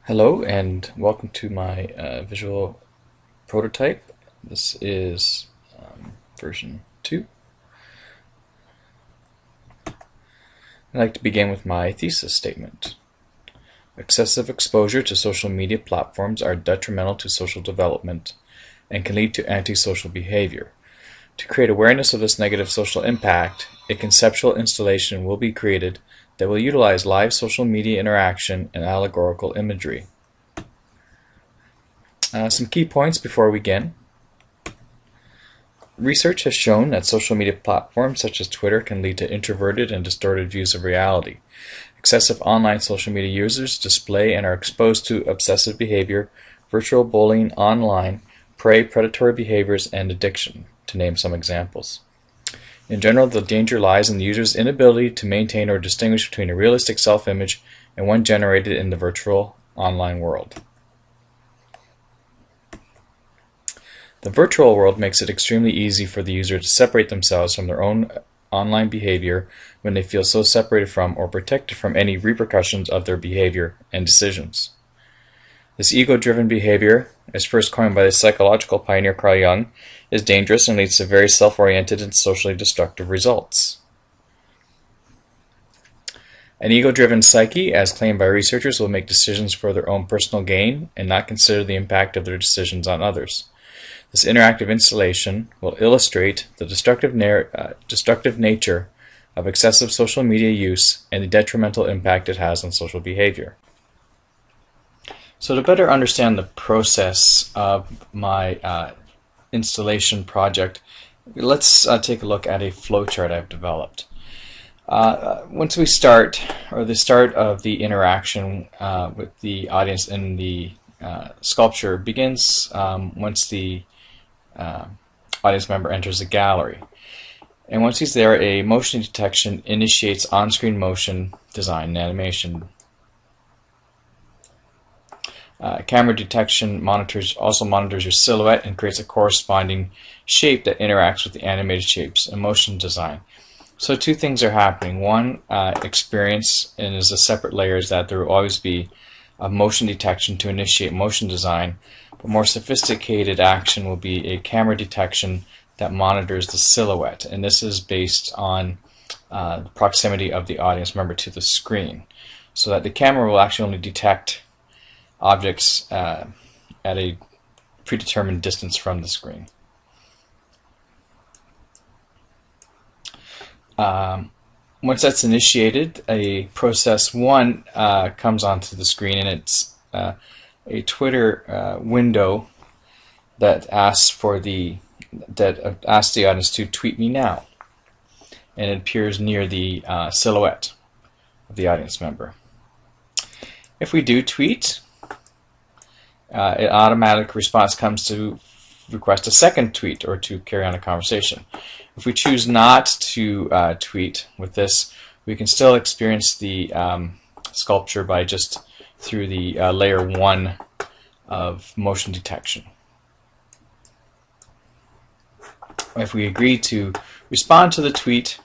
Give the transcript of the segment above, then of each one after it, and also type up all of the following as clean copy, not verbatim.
Hello and welcome to my visual prototype. This is version 2. I'd like to begin with my thesis statement. Excessive exposure to social media platforms are detrimental to social development and can lead to antisocial behavior. To create awareness of this negative social impact, a conceptual installation will be created that will utilize live social media interaction and allegorical imagery. Some key points before we begin. Research has shown that social media platforms such as Twitter can lead to introverted and distorted views of reality. Excessive online social media users display and are exposed to obsessive behavior, virtual bullying online, predatory behaviors, and addiction, to name some examples. In general, the danger lies in the user's inability to maintain or distinguish between a realistic self-image and one generated in the virtual online world. The virtual world makes it extremely easy for the user to separate themselves from their own online behavior when they feel so separated from or protected from any repercussions of their behavior and decisions. This ego-driven behavior, as first coined by the psychological pioneer Carl Jung, is dangerous and leads to very self-oriented and socially destructive results. An ego-driven psyche, as claimed by researchers, will make decisions for their own personal gain and not consider the impact of their decisions on others. This interactive installation will illustrate the destructive nature of excessive social media use and the detrimental impact it has on social behavior. So to better understand the process of my installation project, let's take a look at a flowchart I've developed. Once we start, or the start of the interaction with the audience in the sculpture begins once the audience member enters the gallery. And once he's there, a motion detection initiates on-screen motion design and animation. Camera detection also monitors your silhouette and creates a corresponding shape that interacts with the animated shapes and motion design. So two things are happening. One, experience, and as a separate layer, is that there will always be a motion detection to initiate motion design. But more sophisticated action will be a camera detection that monitors the silhouette, and this is based on the proximity of the audience member to the screen, so that the camera will actually only detect objects at a predetermined distance from the screen. Once that's initiated, a process 1 comes onto the screen, and it's a Twitter window that asks the audience to tweet me now, and it appears near the silhouette of the audience member. If we do tweet, an automatic response comes to request a second tweet or to carry on a conversation. If we choose not to tweet with this, we can still experience the sculpture by just through the layer 1 of motion detection. If we agree to respond to the tweet,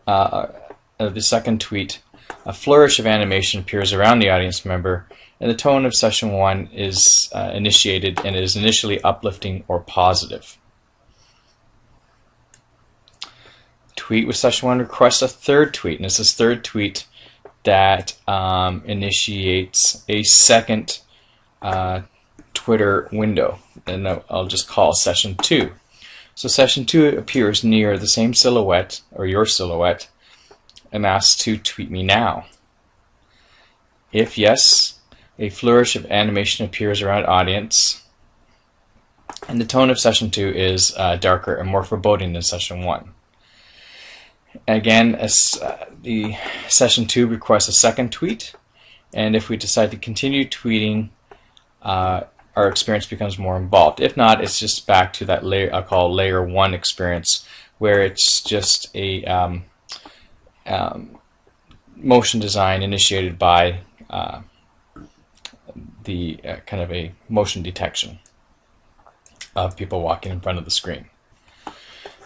the second tweet, a flourish of animation appears around the audience member, and the tone of session 1 is initiated and is initially uplifting or positive. Tweet with session 1 requests a third tweet, and it's this third tweet that initiates a second Twitter window, and I'll just call session 2. So session 2 appears near the same silhouette, or your silhouette, and asks to tweet me now. If yes, a flourish of animation appears around audience, and the tone of session 2 is darker and more foreboding than session 1. Again, as the session 2 requests a second tweet, and if we decide to continue tweeting, our experience becomes more involved. If not, it's just back to that layer I'll call layer 1 experience, where it's just a motion design initiated by the kind of a motion detection of people walking in front of the screen.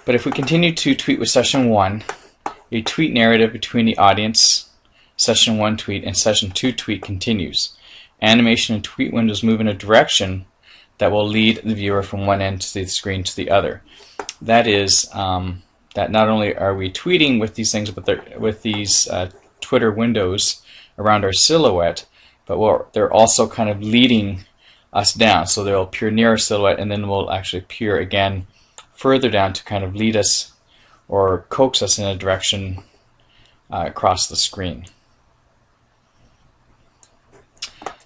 But if we continue to tweet with session 1, a tweet narrative between the audience, session 1 tweet, and session 2 tweet continues. animation and tweet windows move in a direction that will lead the viewer from one end of the screen to the other. That is, that not only are we tweeting with these things, but with these Twitter windows around our silhouette, but they're also kind of leading us down. So they'll appear near our silhouette, and then will actually appear again further down to kind of lead us or coax us in a direction across the screen.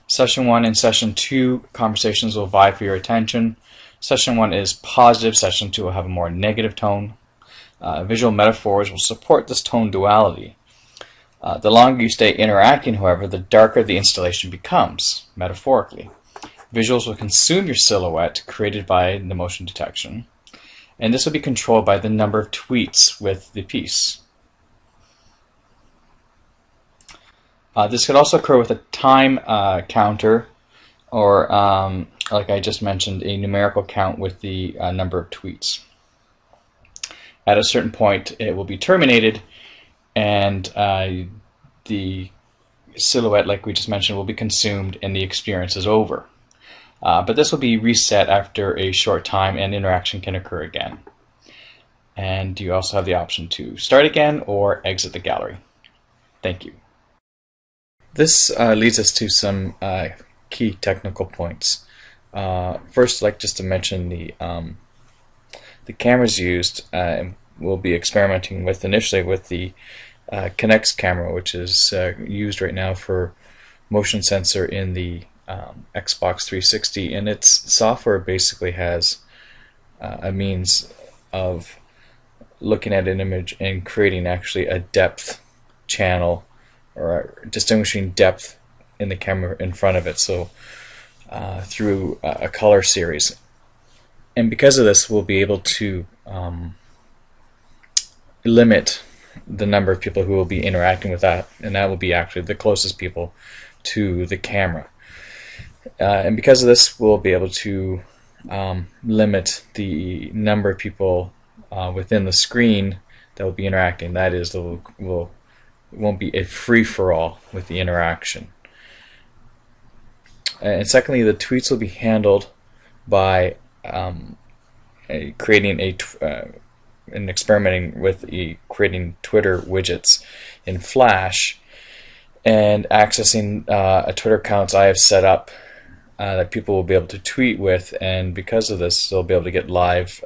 Session 1 and Session 2 conversations will vie for your attention. Session 1 is positive, Session 2 will have a more negative tone. Visual metaphors will support this tone duality. The longer you stay interacting, however, the darker the installation becomes, metaphorically. Visuals will consume your silhouette created by the motion detection, and this will be controlled by the number of tweets with the piece. This could also occur with a time counter, or like I just mentioned, a numerical count with the number of tweets. At a certain point, it will be terminated, and the silhouette, like we just mentioned, will be consumed, and the experience is over. But this will be reset after a short time, and interaction can occur again. And you also have the option to start again or exit the gallery. Thank you. This leads us to some key technical points. First, I'd like just to mention the cameras used. We'll be experimenting with initially with the Kinect camera, which is used right now for motion sensor in the Xbox 360, and its software basically has a means of looking at an image and creating actually a depth channel, or distinguishing depth in the camera in front of it, so through a color series. And because of this, we'll be able to limit the number of people who will be interacting with that, and that will be actually the closest people to the camera. And because of this, we'll be able to limit the number of people within the screen that will be interacting. That is, it won't be a free-for-all with the interaction. And secondly, the tweets will be handled by creating and experimenting with creating Twitter widgets in Flash, and accessing a Twitter accounts I have set up that people will be able to tweet with, and because of this, they'll be able to get live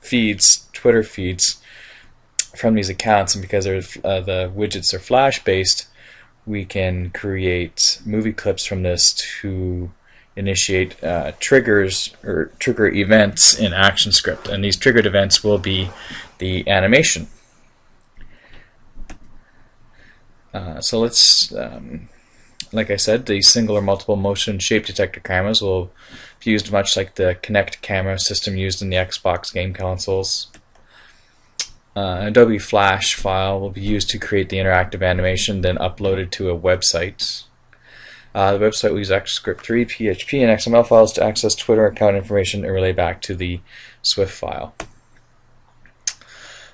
feeds, Twitter feeds from these accounts. And because the widgets are Flash-based, we can create movie clips from this to initiate triggers or trigger events in ActionScript, and these triggered events will be the animation. So let's, like I said, the single or multiple motion shape detector cameras will be used much like the Kinect camera system used in the Xbox game consoles. Adobe Flash file will be used to create the interactive animation, then uploaded to a website. The website will use ActionScript 3, PHP, and XML files to access Twitter account information and relay back to the Swift file.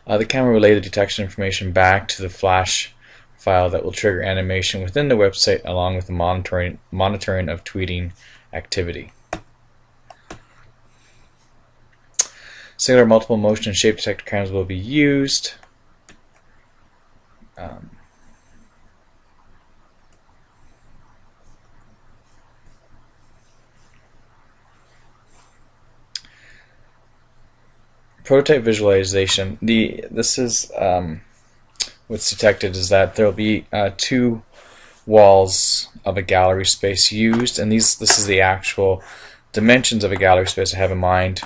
The camera will relay the detection information back to the Flash file that will trigger animation within the website, along with the monitoring of tweeting activity. Singular multiple motion and shape detector cameras will be used. Prototype visualization. This is what's detected is that there will be two walls of a gallery space used, and this is the actual dimensions of a gallery space I have in mind.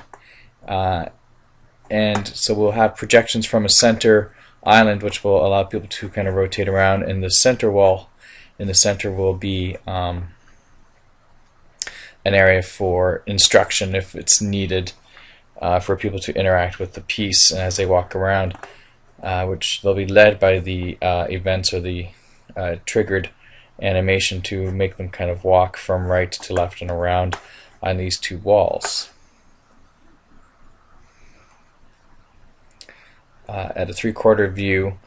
And so we'll have projections from a center island, which will allow people to kind of rotate around, and the center wall in the center will be an area for instruction if it's needed, for people to interact with the piece and as they walk around, which they'll be led by the events or the triggered animation to make them kind of walk from right to left and around on these two walls. At a 3/4 view,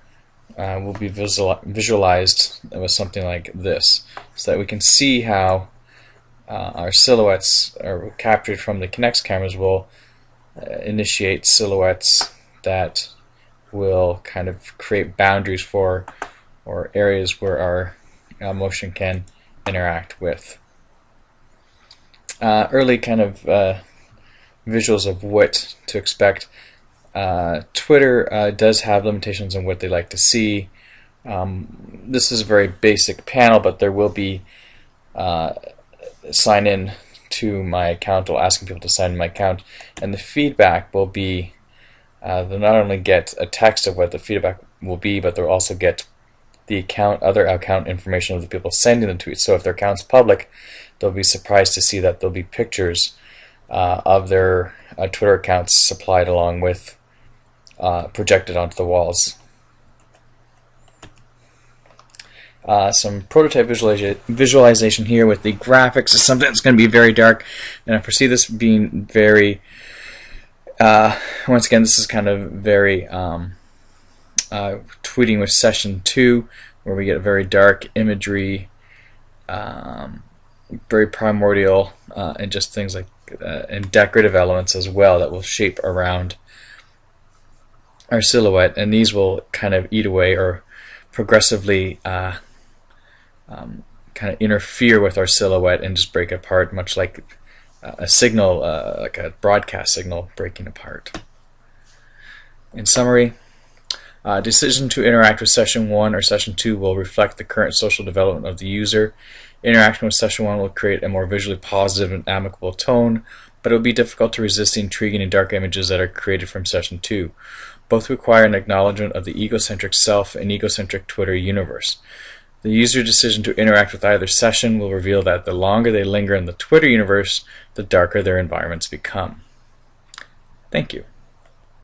will be visualized with something like this, so that we can see how our silhouettes are captured from the Kinect cameras will initiate silhouettes that will kind of create boundaries for, or areas where our motion can interact with. Early kind of visuals of what to expect. Twitter does have limitations on what they like to see. This is a very basic panel, but there will be sign in to my account, or asking people to sign in my account, and the feedback will be they'll not only get a text of what the feedback will be, but they'll also get the other account information of the people sending the tweets. So if their account's public, they'll be surprised to see that there'll be pictures of their Twitter accounts supplied along with projected onto the walls. Some prototype visualization here with the graphics is something that's going to be very dark, and I foresee this being very once again, this is kind of very tweeting with session 2, where we get very dark imagery, very primordial, and just things like and decorative elements as well that will shape around our silhouette, and these will kind of eat away or progressively kind of interfere with our silhouette and just break apart, much like a signal, like a broadcast signal breaking apart. In summary, decision to interact with session 1 or session 2 will reflect the current social development of the user. Interaction with session 1 will create a more visually positive and amicable tone, but it will be difficult to resist the intriguing and dark images that are created from session 2. Both require an acknowledgement of the egocentric self and egocentric Twitter universe. The user decision to interact with either session will reveal that the longer they linger in the Twitter universe, the darker their environments become. Thank you.